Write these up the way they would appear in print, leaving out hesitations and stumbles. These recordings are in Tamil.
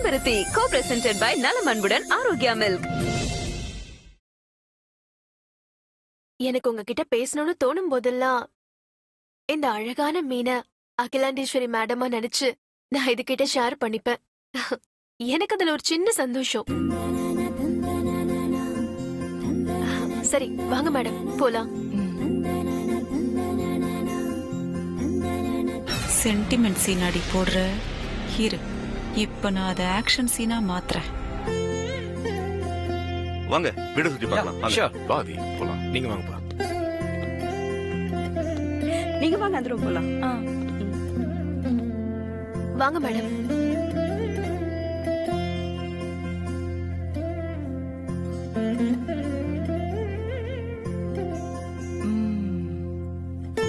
செம்பருத்தி கோ பிரசன்டட் பை நலம் அன்புடன் ஆரோக்கியா மில்க். எனக்கு உங்ககிட்ட பேசணும்னு தோணும் போதெல்லாம் இந்த அழகான மீனை அகிலாண்டேஸ்வரி மேடமா நினைச்சு நான் இதுகிட்ட ஷேர் பண்ணிப்பேன். எனக்கு அதுல ஒரு சின்ன சந்தோஷம். சரி வாங்க மேடம் போலாம். சென்டிமெண்ட் சீனாடி போடுற ஹீரோ, இப்ப நான் அதை ஆக்ஷன் சீனா மாத்துறேன். வாங்க வீடு சுத்தி பார்க்கலாம். பாதி போலாம். நீங்க வாங்க போலாம். நீங்க வாங்க அந்த ரூம் போலாம். வாங்க மேடம்.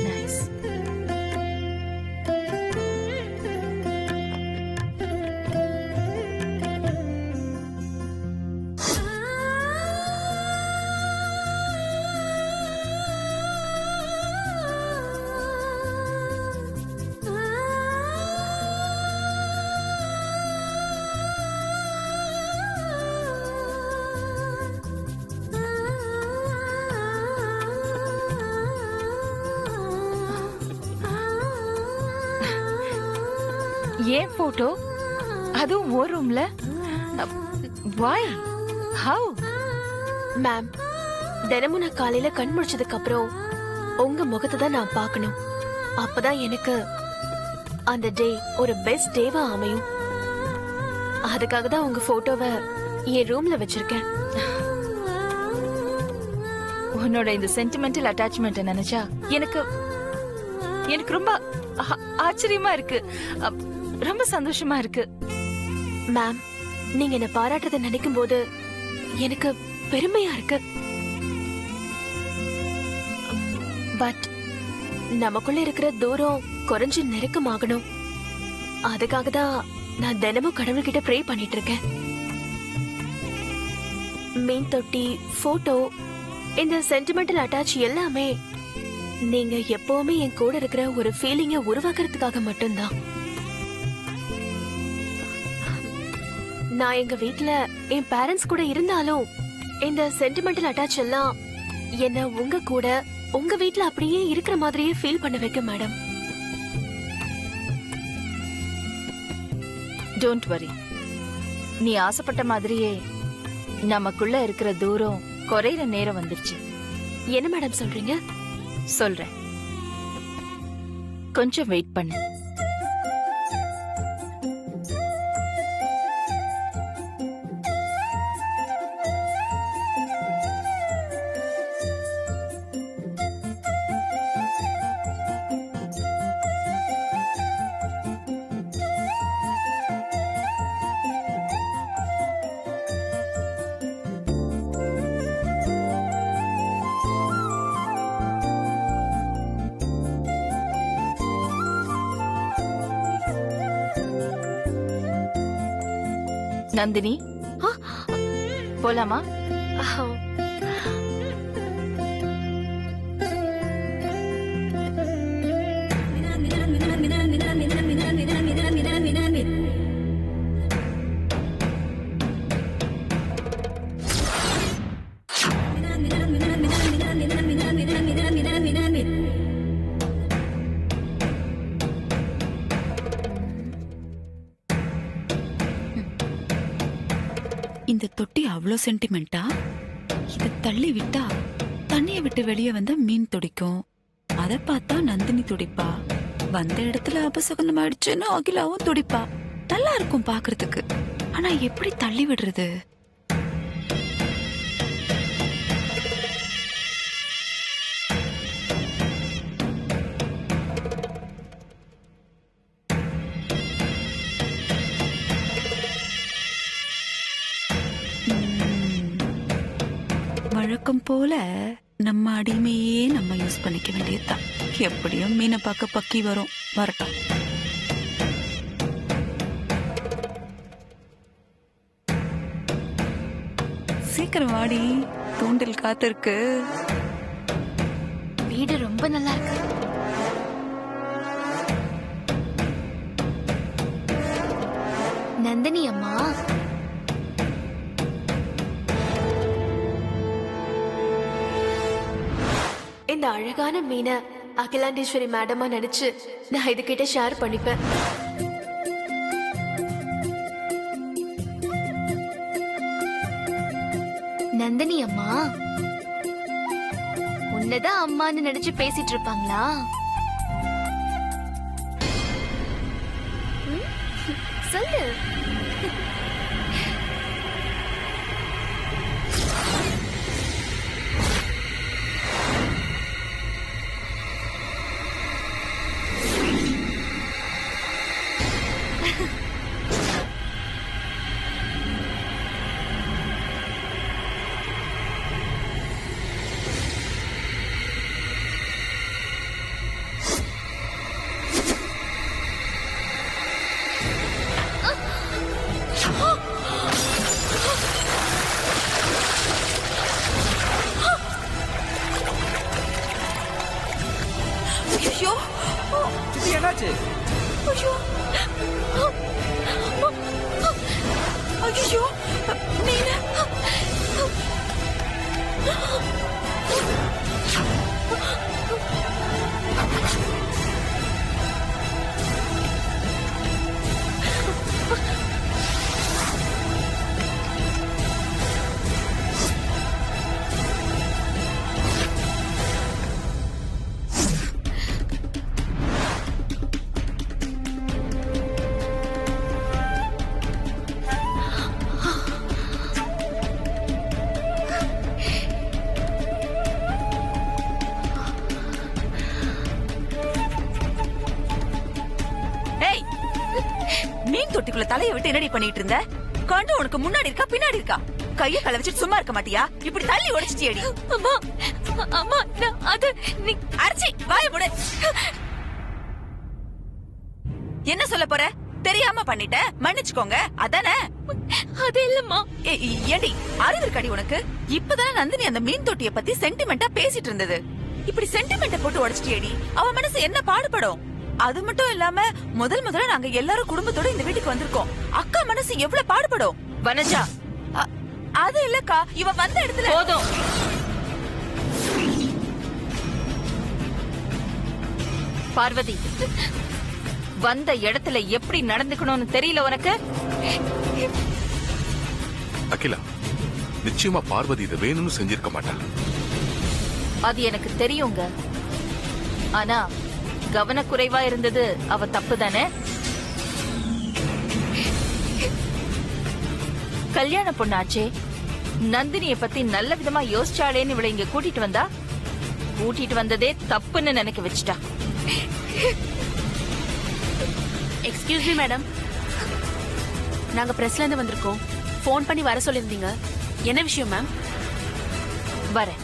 நைஸ். ஏன் போட்டோ அதுவும் ஒரு ரூம்ல? why how? மேம், தினமும் நான் காலையில கண் முழிச்சதுக்கு அப்புறம் உங்க முகத்தை தான் நான் பார்க்கணும். அப்பதான் எனக்கு அந்த டே ஒரு பெஸ்ட் டேவா அமையும். அதுக்காக தான் உங்க போட்டோவை என் ரூம்ல வச்சிருக்கேன். உன்னோட இந்த சென்டிமெண்டல் அட்டாச்மெண்ட் நினைச்சா எனக்கு எனக்கு ரொம்ப ஆச்சரியமா இருக்கு. ரொம்ப சந்தோஷமா இருக்கு. மேம், நீங்க என்ன பாராட்டுறத நினைக்கும் போது எனக்கு பெருமையா இருக்கு. பட் நமக்குள்ள இருக்கிற தூரம் குறைஞ்சு நெருக்கமாகணும். அதுக்காக தான் நான் தினமும் கடவுள்கிட்ட ப்ரே பண்ணிட்டு இருக்கேன். மீன் தொட்டி, போட்டோ, இந்த சென்டிமெண்டல் அட்டாச் எல்லாமே நீங்க எப்பவுமே என் கூட இருக்கிற ஒரு ஃபீலிங்க உருவாக்குறதுக்காக மட்டும்தான். நான் எங்க வீட்ல என் பேரண்ட்ஸ் கூட இருந்தாலும் இந்த சென்டிமெண்டல் அட்டாச் எல்லாம் என்ன உங்க கூட உங்க வீட்ல அப்படியே இருக்கிற மாதிரியே ஃபீல் பண்ண வைக்க மேடம். Don't worry. நீ ஆசைப்பட்ட மாதிரியே நமக்குள்ள இருக்கிற தூரம் குறையிற நேரம் வந்துருச்சு. என்ன மேடம் சொல்றீங்க? சொல்றேன், கொஞ்சம் வெயிட் பண்ணு. நந்தினி, போலாமா? இந்த தொட்டி அவ்வளோ சென்டிமெண்டா? இதை தள்ளி விட்டா தண்ணிய விட்டு வெளியே வந்தா மீன் துடிக்கும். அதை பார்த்தா நந்தினி துடிப்பா. வந்த இடத்துல அபசகுனம் ஆயிடுச்சுன்னு அகிலாவும் துடிப்பா. நல்லா இருக்கும் பாக்குறதுக்கு. ஆனா எப்படி தள்ளி விடுறது? வழக்கம் போல நம்ம அடிமையே நம்ம யூஸ் பண்ணிக்க வேண்டியதுதான். எப்படியும் மீனை பார்க்க பக்கி வரும், வரட்டும். சீக்கிரம் வாடி, தூண்டில் காத்திருக்கு. வீடு ரொம்ப நல்லா இருக்கு. நந்தினி அம்மா. இந்த அழகான மீனை அகிலாண்டேஸ்வரி மேடமா நினைச்சு நான் இதுகிட்ட ஷேர் பண்ணிப்பேன். நந்தினி அம்மா, உன்னதான் அம்மான்னு நினைச்சு பேசிட்டு இருப்பாங்களா? சொல்லு. ஐயோ, இது என்னாச்சு? ஐயோ, ஐயோ, மீனா. ஏய், மீன் தொட்டிக்குள்ள தலையை விட்டு என்னடி பண்ணிட்டு இருந்த? கண்டு உனக்கு முன்னாடி இருக்கா பின்னாடி இருக்கா? கைய கல வச்சுட்டு சும்மா இருக்க மாட்டியா? இப்படி தள்ளி உடைச்சிட்டியடி. அம்மா, அம்மா, அது நீ அரைச்சி வாய மூடு. என்ன சொல்ல போற? தெரியாம பண்ணிட்ட, மன்னிச்சுக்கோங்க அதானே? அது இல்லம்மா. ஏண்டி அறிவு இருக்காடி உனக்கு? இப்பதானே நந்தினி அந்த மீன் தொட்டிய பத்தி சென்டிமெண்டா பேசிட்டு இருந்தது. இப்படி சென்டிமெண்ட போட்டு உடைச்சிட்டியடி. அவ மனசு என்ன பாடுபடும்? அது மட்டும் இல்லாம முதல்ல நாங்க எல்லாரும் குடும்பத்தோட இந்த வீட்டுக்கு வந்திருக்கோம். அக்கா மனசு எவ்வளவு பாடுபடும்? வனஜா, அது இல்லக்கா, இவ வந்த இடத்துல போதும். பார்வதி, வந்த இடத்துல எப்படி நடந்துக்கணும்னு தெரியல உனக்கு? அகிலா, நிச்சயமா பார்வதி இதை வேணும்னு செஞ்சிருக்க மாட்டாள். அது எனக்கு தெரியுங்க. ஆனா கவனக்குறைவா இருந்தது அவ தப்பு தானே? கல்யாண பொண்ணாச்சே, நந்தினிய பத்தி நல்ல விதமா யோசிச்சாளேன்னு இவளை இங்க கூட்டிட்டு வந்ததே தப்புன்னு நினைக்க வச்சுட்டா. எக்ஸ்கியூஸ் மீ மேடம், நாங்க பிரஸ்ல இருந்து வந்திருக்கோம். ஃபோன் பண்ணி வர சொல்லிருந்தீங்க. என்ன விஷயம் மேம்? வரேன்.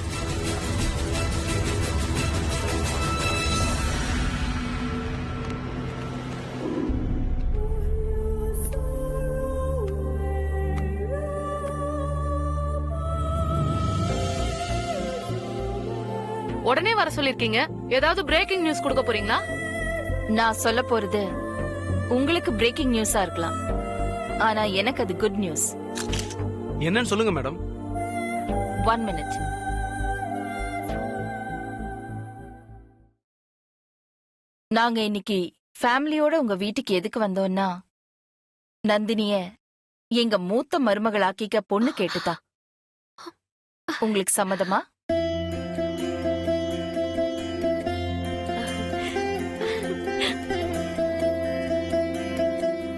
உடனே வர சொல்லிருக்கீங்க. ஏதாவது பிரேக்கிங் நியூஸ் கொடுக்க போறீங்களா? நான் சொல்ல போறது உங்களுக்கு பிரேக்கிங் நியூஸா இருக்கலாம், ஆனா எனக்கு அது குட் நியூஸ். என்னன்னு சொல்லுங்க மேடம். 1 minute. நாங்க இன்னைக்கு ஃபேமிலியோட உங்க வீட்டுக்கு எதுக்கு வந்தோம்னா, நந்தினிய எங்க மூத்த மருமகளாக்கிக்க பொண்ணு கேட்டுதா. உங்களுக்கு சம்மதமா?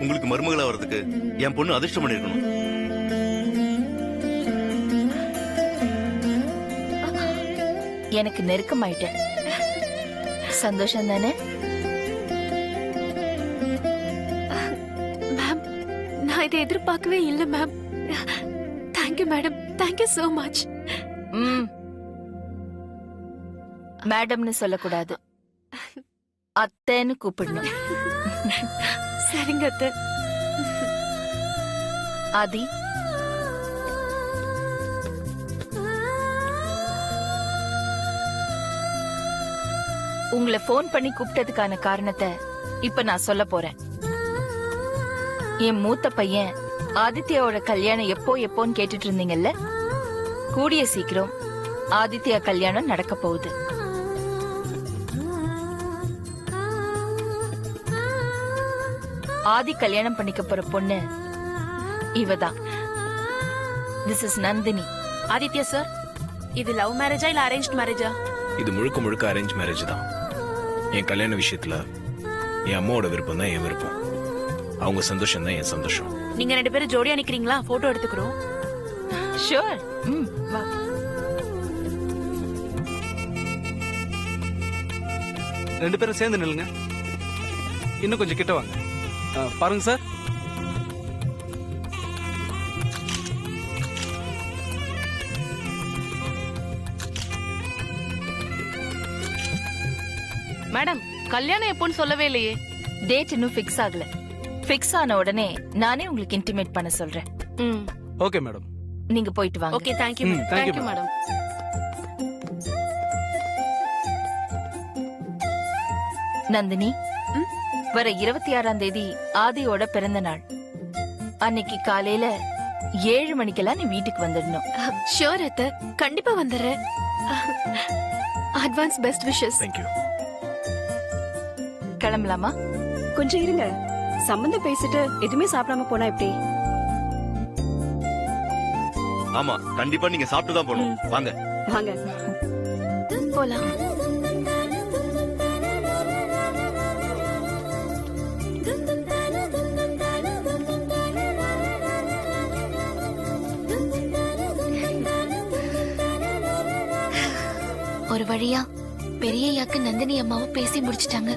உங்களுக்கு மருமகளா வர்றதுக்கு என் பொண்ணு அதிர்ஷ்டம் பண்ணிருக்கணும். எனக்கு நெருக்கமாயிட்டேன். சந்தோஷம் தானே? மேம், நான் இதை எதிர்பார்க்கவே இல்லை ma'am. Thank you madam, thank you so much. மேடம்னு சொல்லக்கூடாது, அத்தைன்னு கூப்பிடணும். சரிங்க அத்தை. ஆதி, உங்களை போன் பண்ணி கூப்பிட்டதுக்கான காரணத்தை இப்ப நான் சொல்ல போறேன். என் மூத்த பையன் ஆதித்யாவோட கல்யாணம் எப்போன்னு கேட்டுட்டு இருந்தீங்கல்ல, கூடிய சீக்கிரம் ஆதித்யா கல்யாணம் நடக்க போகுது. ஆதி கல்யாணம் பண்ணிக்க போற பொண்ணு இவதான். This is Nandini. Aditya sir, இது லவ் மேரேஜா இல்ல அரேஞ்ச் மேரேஜா? இது முழுக்க முழுக்க அரேஞ்ச் மேரேஜ் தான். என் கல்யாண விஷயத்துல என் அம்மாவோட விருப்பம் தான் என் விருப்பம், அவங்க சந்தோஷம் தான் என் சந்தோஷம். நீங்க 2 பேரும் ஜோடியா நிக்கிறீங்களா? போட்டோ எடுத்துக்கிறோம். ஷூர். வா. ரெண்டு பேரும் சேர்ந்து நில்லுங்க. இன்னும் கொஞ்சம் கிட்ட வாங்க. பாருங்க சார். மேடம், கல்யாணம் எப்போன்னு சொல்லவே இல்லையே. டேட் இன்னும் ஃபிக்ஸ் ஆகல. ஃபிக்ஸ் ஆன உடனே நானே உங்களுக்கு இன்டிமேட் பண்ண சொல்றேன். Okay madam. நீங்க போயிட்டு வாங்க. Okay, thank you. Thank you madam. Nandini, வர 26ஆம் தேதி ஆதியோட பிறந்த நாள். அன்னைக்கு காலையில 7 மணிக்கெல்லாம் நீ வீட்டுக்கு வந்துடணும். ஷூர் அத்தை, கண்டிப்பா வந்துடுறேன். Advance best wishes. தேங்க்யூ. கிளம்பலாமா? கொஞ்சம் இருங்க. சம்பந்தம் பேசிட்டு எதுவுமே சாப்பிடாம போனா எப்படி? ஆமா, கண்டிப்பா நீங்க சாப்பிட்டு தான் போகணும். வாங்க வாங்க போலாம். ஒரு வழியா பெரியய்யாக்கு நந்தினி அம்மாவை பேசி முடிச்சிட்டாங்க.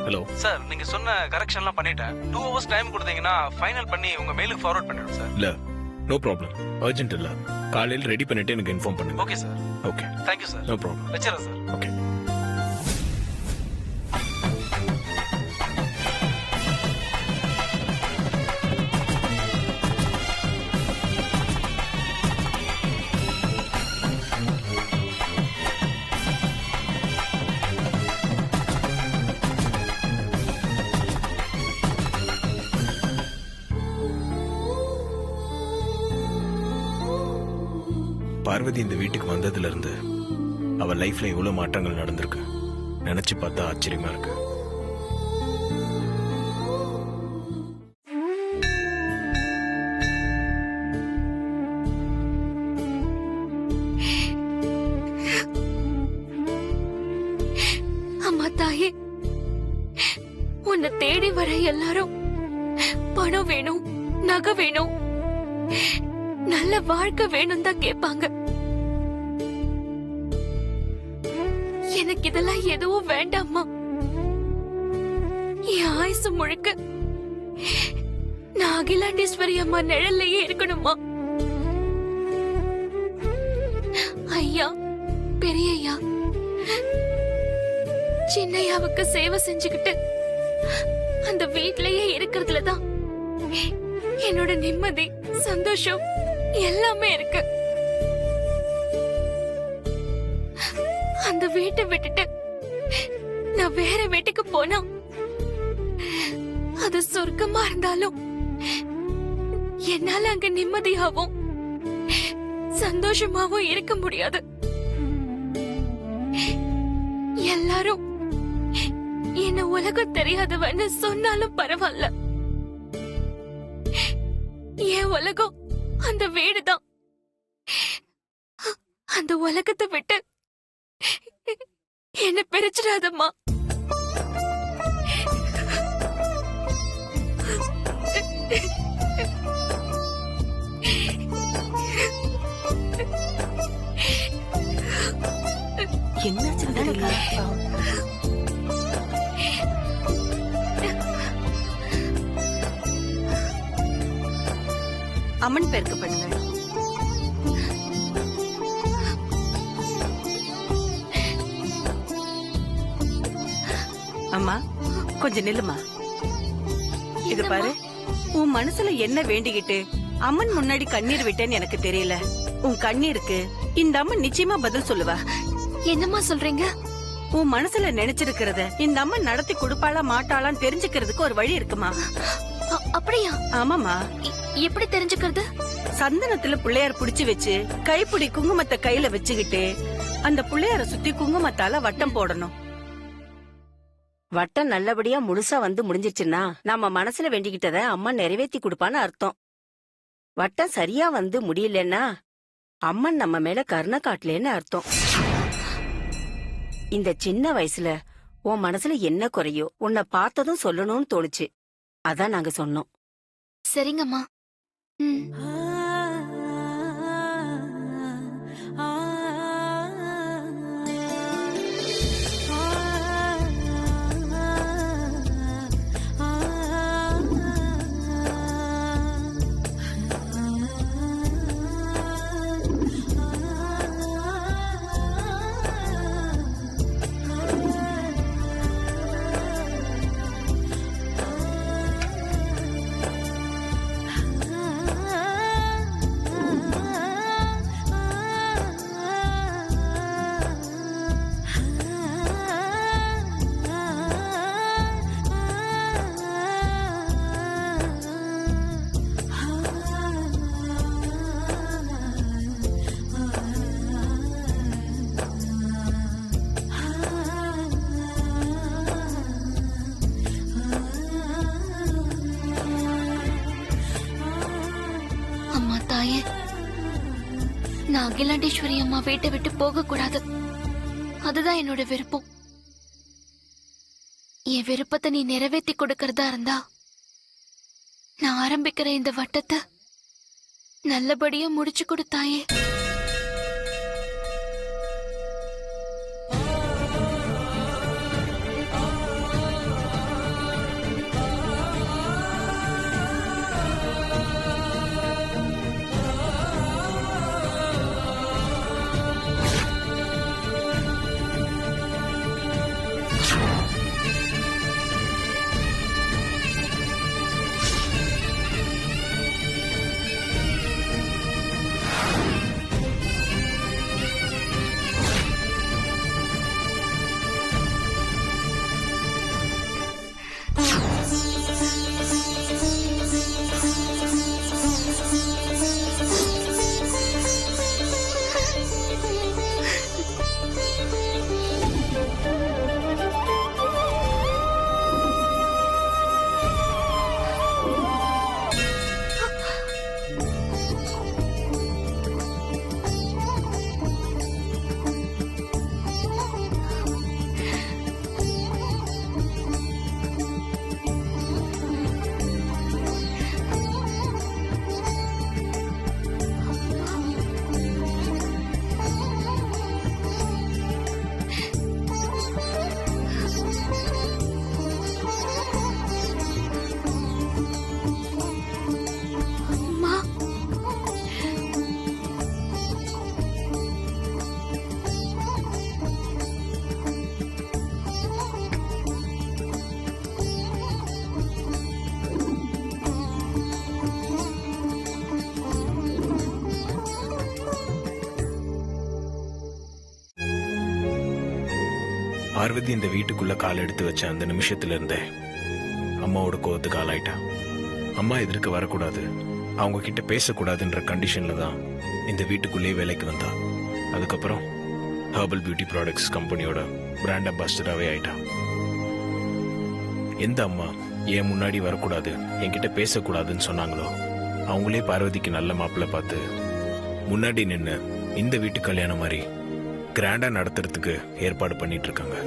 ஹலோ சார், நீங்க சொன்ன கரெக்ஷன்லாம் பண்ணிட்டேன். 2 hours டைம் கொடுத்தீங்கன்னா ஃபைனல் பண்ணி உங்க மெயிலுக்கு ஃபார்வர்ட் பண்ணிடுறேன் சார். இல்ல, நோ ப்ராப்ளம், அர்ஜென்ட் இல்ல. காலையில் ரெடி பண்ணிட்டு எனக்கு இன்ஃபார்ம் பண்ணுங்க. Okay sir. Okay, thank you sir. No problem. வச்சிடறேன் சார். ஓகே. பார்வதி இந்த வீட்டுக்கு வந்ததுல இருந்து அவ லைஃப்ல எவ்வளவு மாற்றங்கள் நடந்திருக்கு நினைச்சு பார்த்தா ஆச்சரியமா இருக்கு. அம்மா தாயே, உன்னை தேடி வர எல்லாரும் பணம் வேணும், நகை வேணும், நல்ல வாழ்க்கை வேணும் தான் கேட்பாங்க. எனக்கு இதெல்லாம் எதுவும் வேண்டாம்மா. என் ஆயுசு முழுக்க நான் அகிலாண்டேஸ்வரி அம்மா நிழல்லையே இருக்கணுமா. ஐயா, பெரியய்யா, சின்னையாவுக்கு சேவை செஞ்சுக்கிட்டு அந்த வீட்லயே இருக்கிறதுலதான் என்னோட நிம்மதி, சந்தோஷம் எல்லாமே இருக்கு. அந்த வீட்டை விட்டுட்டு நான் வேற வீட்டுக்கு போனா அது சொர்க்கமா இருந்தாலும் என்னால அங்க நிம்மதியாவும் சந்தோஷமாவும் இருக்க முடியாது. எல்லாரும் என்ன உலகம் தெரியாதவன்னு சொன்னாலும் பரவாயில்ல. என் உலகம் அந்த வீடுதான். அந்த உலகத்தை விட்டு என்ன பிரிச்சிடாதம்மா. என்னாச்சு தெரியல. அம்மன் பேருக்கு பண்ணுங்க. அம்மா கொஞ்சம் நில்லுமா. இது பாரு, உன் மனசுல என்ன வேண்டிக்கிட்டு அம்மன் முன்னாடி கண்ணீர் விட்டேன்னு எனக்கு தெரியல. உன் கண்ணீருக்கு இந்த அம்மன் நிச்சயமா பதில் சொல்லுவா. என்னம்மா சொல்றீங்க? உன் மனசுல நினைச்சிருக்கிறத இந்த அம்மன் நடத்தி கொடுப்பாளா மாட்டாளான்னு தெரிஞ்சுக்கிறதுக்கு ஒரு வழி இருக்குமா? அப்படியா? ஆமாமா. எப்படி தெரிஞ்சுக்கிறது? சந்தனத்துல பிள்ளையார் புடிச்சு வச்சு கைப்பிடி குங்குமத்தை கையில வச்சுக்கிட்டு அந்த பிள்ளையார சுத்தி குங்குமத்தால வட்டம் போடணும். வட்டம் நல்லபடியா முழுசா வந்து முடிஞ்சிருச்சுன்னா நம்ம மனசுல வேண்டிக்கிட்டத அம்மன் நிறைவேத்தி கொடுப்பான்னு அர்த்தம். வட்டம் சரியா வந்து முடியலன்னா அம்மன் நம்ம மேல கருணை காட்டலேன்னு அர்த்தம். இந்த சின்ன வயசுல உன் மனசுல என்ன குறையோ உன்னை பார்த்ததும் சொல்லணும்னு தோணுச்சு. அதான் நாங்க சொன்னோம். சரிங்கம்மா. தாயே, நான் அகிலாண்டேஸ்வரி அம்மா வீட்டை விட்டு போக கூடாது. அதுதான் என்னோட விருப்பம். என் விருப்பத்தை நீ நிறைவேற்றி கொடுக்கறதா இருந்தா நான் ஆரம்பிக்கிற இந்த வட்டத்தை நல்லபடியா முடிச்சு கொடுத்தாயே. பார்வதி இந்த வீட்டுக்குள்ள கால் எடுத்து வச்ச அந்த நிமிஷத்துல இருந்தே அம்மாவோட கோவத்துக்கு ஆளாயிட்டா. அம்மா எதிர்க்க வரக்கூடாது, அவங்க கிட்ட பேசக்கூடாதுன்ற கண்டிஷன்ல தான் இந்த வீட்டுக்குள்ளேயே வேலைக்கு வந்தா. அதுக்கப்புறம் ஹெர்பல் பியூட்டி ப்ராடக்ட்ஸ் கம்பெனியோட பிராண்ட் அம்பாசிடராகவே ஆயிட்டா. எந்த அம்மா ஏன் முன்னாடி வரக்கூடாது, என்கிட்ட பேசக்கூடாதுன்னு சொன்னாங்களோ அவங்களே பார்வதிக்கு நல்ல மாப்பிள்ளை பார்த்து முன்னாடி நின்று இந்த வீட்டு கல்யாணம் மாதிரி கிராண்டா நடத்துறதுக்கு ஏற்பாடு பண்ணிட்டு இருக்காங்க.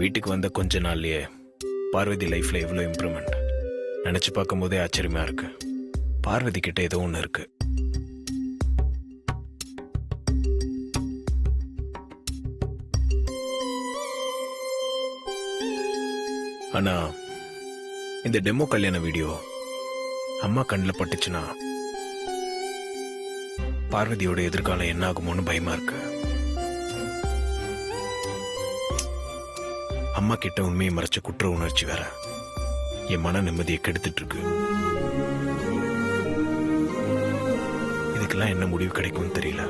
வீட்டுக்கு வந்த கொஞ்ச நாள்லயே பார்வதி லைஃப்ல எவ்வளவு இம்ப்ரூவ்மெண்ட் நினைச்சு பார்க்கும் போதே ஆச்சரியமா இருக்கு. பார்வதி கிட்ட ஏதோ ஒண்ணு இருக்கு. ஆனா இந்த டெமோ கல்யாண வீடியோ அம்மா கண்ணில் பட்டுச்சுன்னா பார்வதியோட எதிர்காலம் என்ன ஆகுமோன்னு பயமா இருக்கு. அம்மா கிட்ட உண்மையை மறைச்ச குற்ற உணர்ச்சி வேற என் மன நிம்மதியை கெடுத்துட்டு இருக்கு. இதுக்கெல்லாம் என்ன முடிவு கிடைக்கும்னு தெரியல.